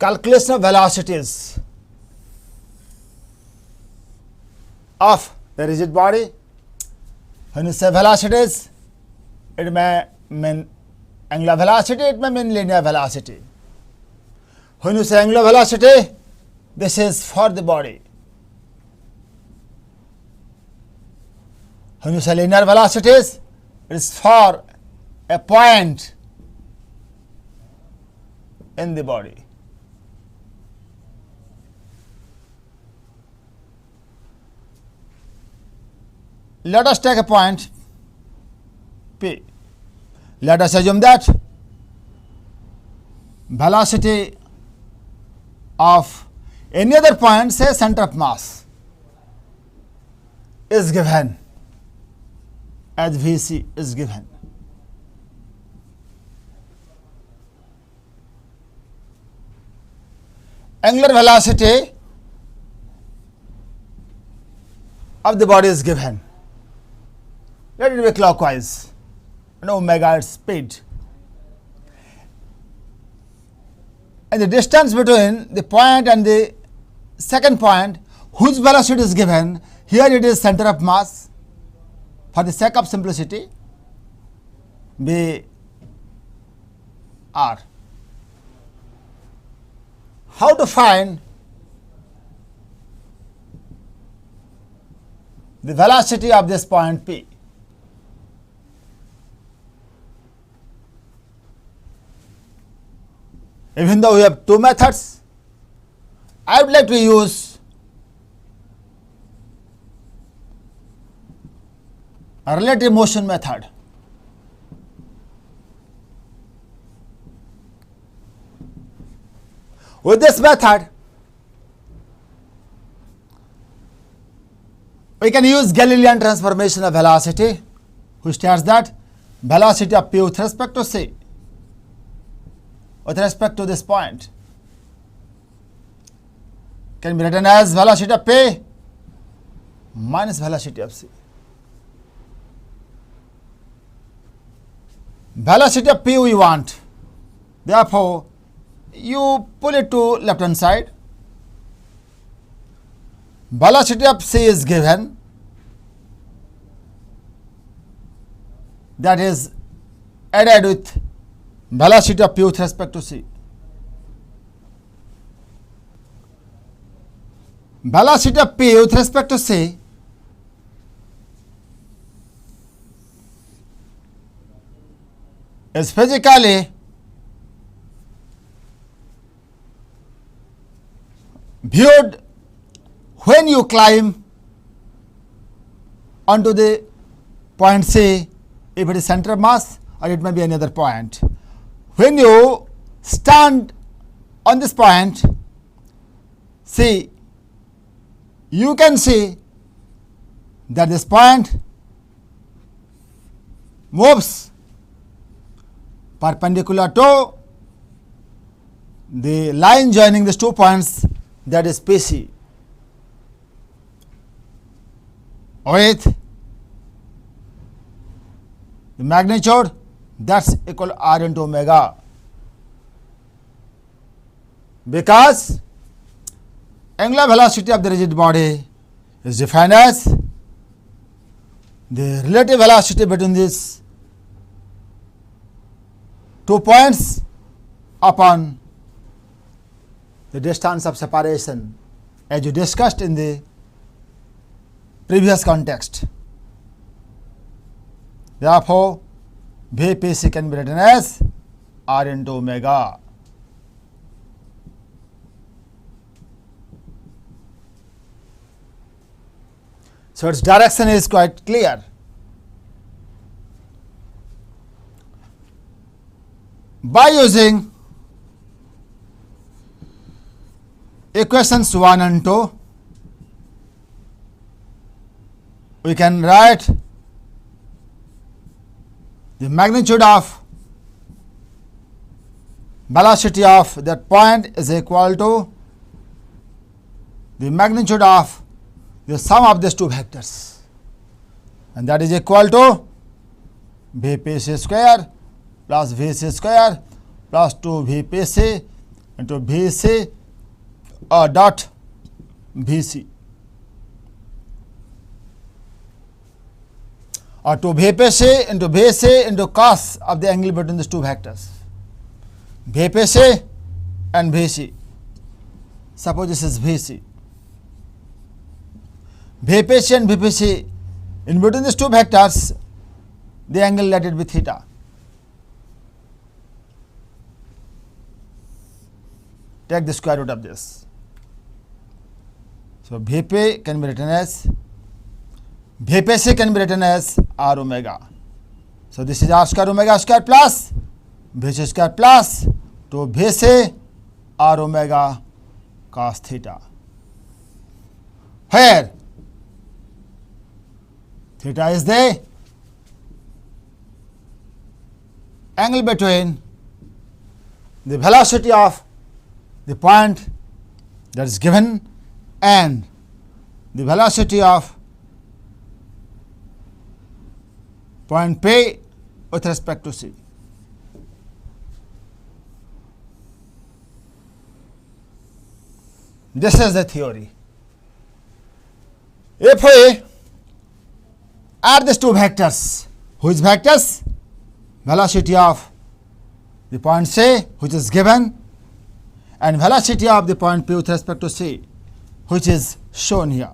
calculation of velocities of the rigid body. When you say velocities, it may mean angular velocity, it may mean linear velocity. When you say angular velocity, this is for the body. When you say linear velocities, it is for a point in the body. Let us take a point P. Let us assume that velocity of any other point, say center of mass, is given as Vc is given. Angular velocity of the body is given. Let it be clockwise and omega its speed. And the distance between the point and the second point, whose velocity is given, here it is center of mass. For the sake of simplicity, be r. How to find the velocity of this point P? Even though we have two methods, I would like to use a relative motion method. With this method, we can use Galilean transformation of velocity, which states that velocity of P with respect to C, with respect to this point, can be written as velocity of P minus velocity of C. Velocity of P we want, therefore you pull it to left hand side. Velocity of C is given, that is added with velocity of P with respect to C. Velocity of P with respect to C is physically viewed when you climb onto the point C, if it is center of mass, or it may be any other point. When you stand on this point C, you can see that this point moves perpendicular to the line joining these 2 points, that is PC, with the magnitude that's equal to r into omega, because angular velocity of the rigid body is defined as the relative velocity between these 2 points upon the distance of separation, as you discussed in the previous context. Therefore, Vpc can be written as r into omega. So its direction is quite clear. By using equations 1 and 2, we can write the magnitude of velocity of that point is equal to the magnitude of the sum of these two vectors, and that is equal to Vpc square plus Vc square plus 2 Vpc into VC dot VC, or to VPC into cos of the angle between these two vectors, VPC and VC. Suppose this is VC. VPC and VPC, in between these two vectors, the angle, let it be theta. Take the square root of this. So VP can be written as, VPC can be written as R omega. So this is R square omega square plus VC square plus 2 VC R omega cos theta, where theta is the angle between the velocity of the point that is given and the velocity of point P with respect to C. This is the theory. If we add these two vectors, which vectors? Velocity of the point C, which is given, and velocity of the point P with respect to C, which is shown here.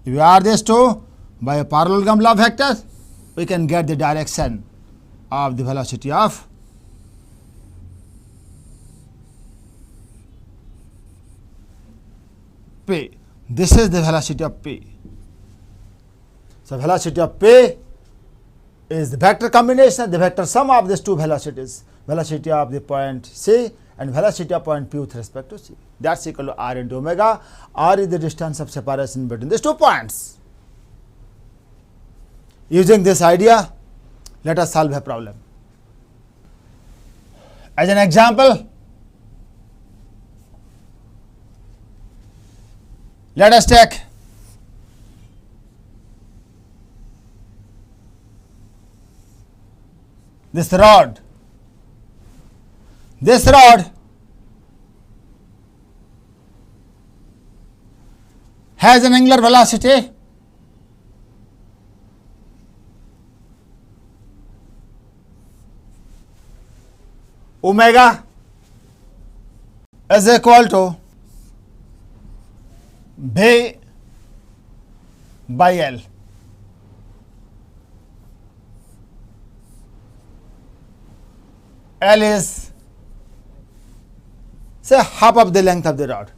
If you add these two by a parallelogram law vector, we can get the direction of the velocity of P. This is the velocity of P. So velocity of P is the vector combination, the vector sum of these two velocities, velocity of the point C and velocity of point P with respect to C. That's equal to R into omega. R is the distance of separation between these 2 points. Using this idea, let us solve a problem. As an example, let us take this rod. This rod has an angular velocity omega is equal to V by L. L is, say, half of the length of the rod.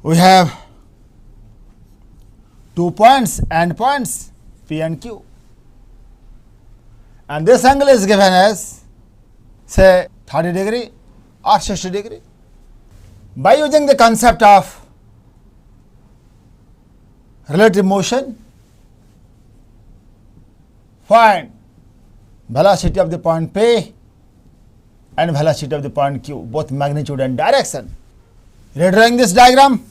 We have 2 points, end points, P and Q. And this angle is given as, say, 30 degree or 60 degree. By using the concept of relative motion, find velocity of the point P and velocity of the point Q, both magnitude and direction. Redrawing this diagram,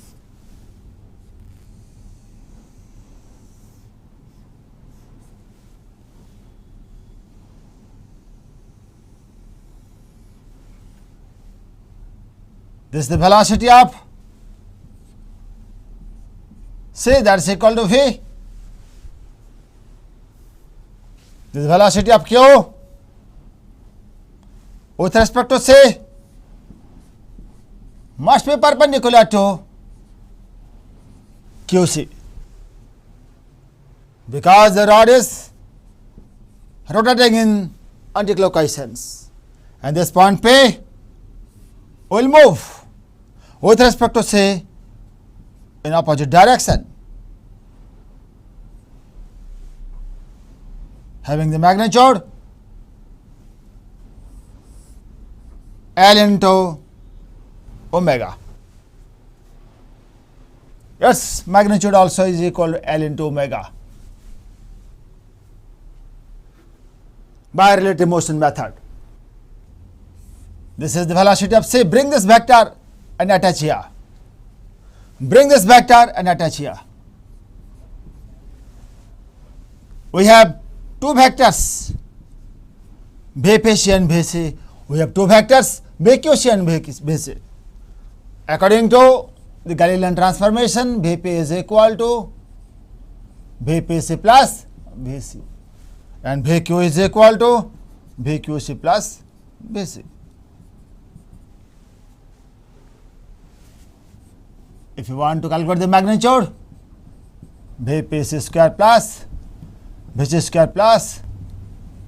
this is the velocity of C, that is equal to V. This is velocity of Q with respect to C must be perpendicular to QC, because the rod is rotating in anticlockwise, and this point P will move with respect to C in opposite direction, having the magnitude L into omega. Its magnitude also is equal to L into omega by relative motion method. This is the velocity of C. Bring this vector and attach here. Bring this vector and attach here. We have 2 vectors, VPC and VC, We have two vectors, VQC and VC. According to the Galilean transformation, Vp is equal to Vpc plus Vc, and Vq is equal to Vqc plus Vc. If you want to calculate the magnitude, Vpc square plus Vc square plus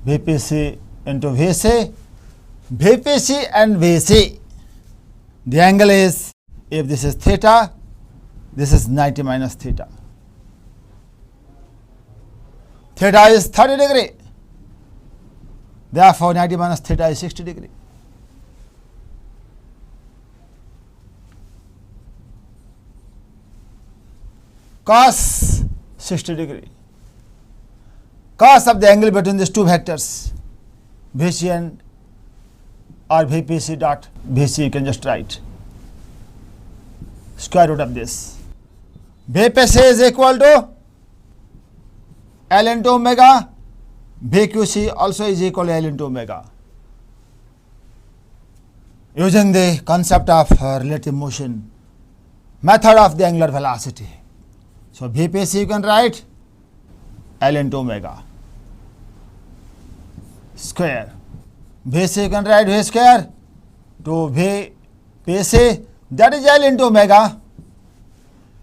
Vpc into Vc, Vpc and Vc, the angle is, if this is theta, this is 90 minus theta. Theta is 30 degree. Therefore, 90 minus theta is 60 degree. Cos 60 degree. Cos of the angle between these two vectors, Vc and or Vpc dot Vc, you can just write square root of this. Vpc is equal to L into omega, Vqc also is equal to L into omega. Using the concept of relative motion, method of the angular velocity. So Vpc you can write L into omega square. Vc you can write V square to Vpc, that is L into omega,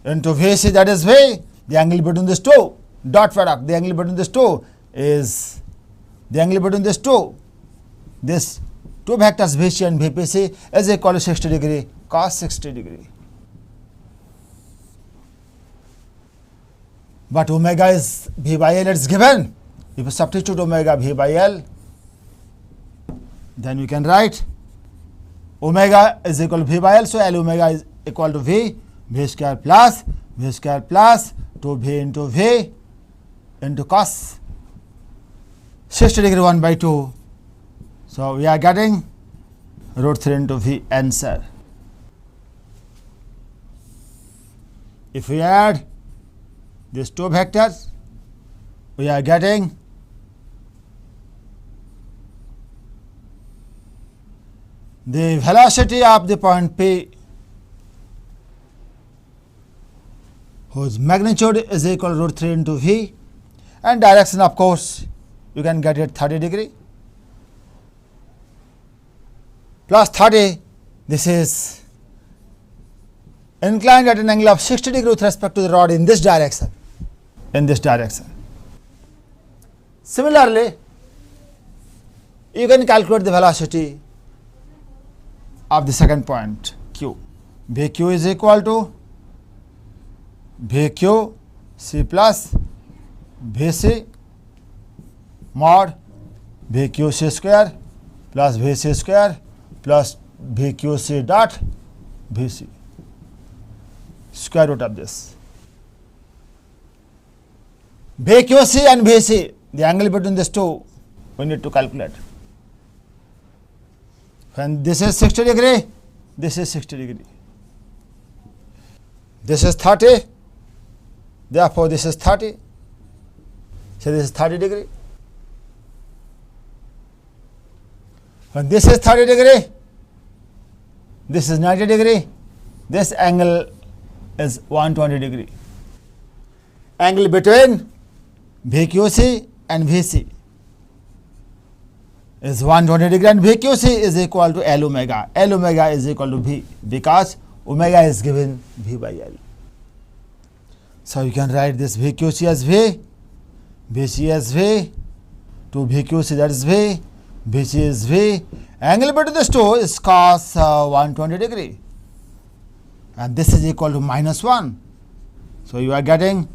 into Vc, that is V. The angle between these two, dot product, the angle between these two is, the angle between these two, this two vectors Vc and Vpc is equal to 60 degree, cos 60 degree. But omega is V by L, it's given. If you substitute omega V by L, then we can write omega is equal to V by L. So L omega is equal to V square plus 2V into V into cos 60 degree 1 by 2. So we are getting root 3 into V answer. If we add these two vectors, we are getting the velocity of the point P, whose magnitude is equal to root 3 into V, and direction, of course, you can get it 30 degree plus 30. This is inclined at an angle of 60 degree with respect to the rod in this direction. Similarly, you can calculate the velocity of the second point Q. Vq is equal to Vq C plus Vc mod Vqc square plus Vc square plus Vqc dot Vc, square root of this. Vqc and Vc, the angle between these two, we need to calculate. When this is 60 degree, this is 60 degree. This is 30, therefore this is 30. So this is 30 degree. When this is 30 degree, this is 90 degree, this angle is 120 degree. Angle between VQC and VC is 120 degree, and VQC is equal to L omega. L omega is equal to V because omega is given V by L. So you can write this VQC as V, VC as V, to VQC, that is V, VC is V. Angle between these two is cos 120 degree, and this is equal to -1. So you are getting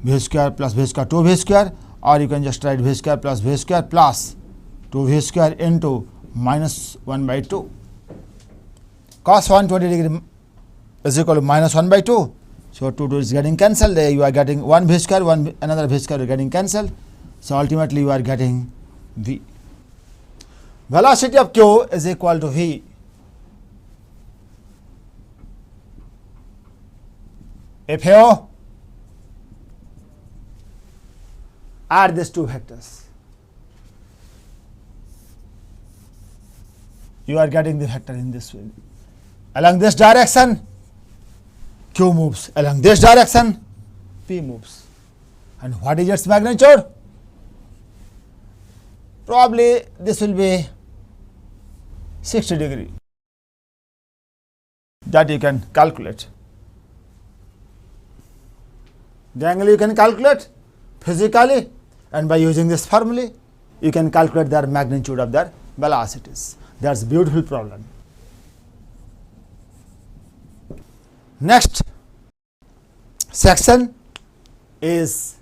V square plus V square 2V square, or you can just write V square plus V square plus 2V square into -1 by 2. Cos 120 degree is equal to -1 by 2. So 2 is getting cancelled. There you are getting 1 V square, another V square is getting cancelled. So ultimately you are getting V. Velocity of Q is equal to V. If you add these two vectors, you are getting the vector in this way. Along this direction, Q moves. Along this direction, P moves. And what is its magnitude? Probably this will be 60 degree. That you can calculate. The angle you can calculate physically, and by using this formula, you can calculate their magnitude of their velocities. That's a beautiful problem. Next section is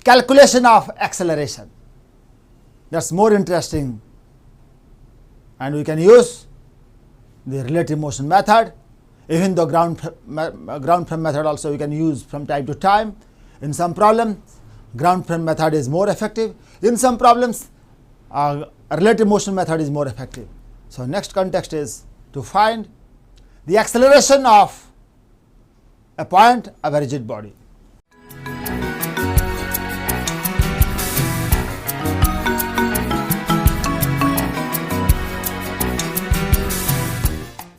calculation of acceleration. That's more interesting, and we can use the relative motion method. Even though ground frame method also we can use from time to time. In some problems, ground frame method is more effective. In some problems, relative motion method is more effective. So next context is to find the acceleration of a point of a rigid body.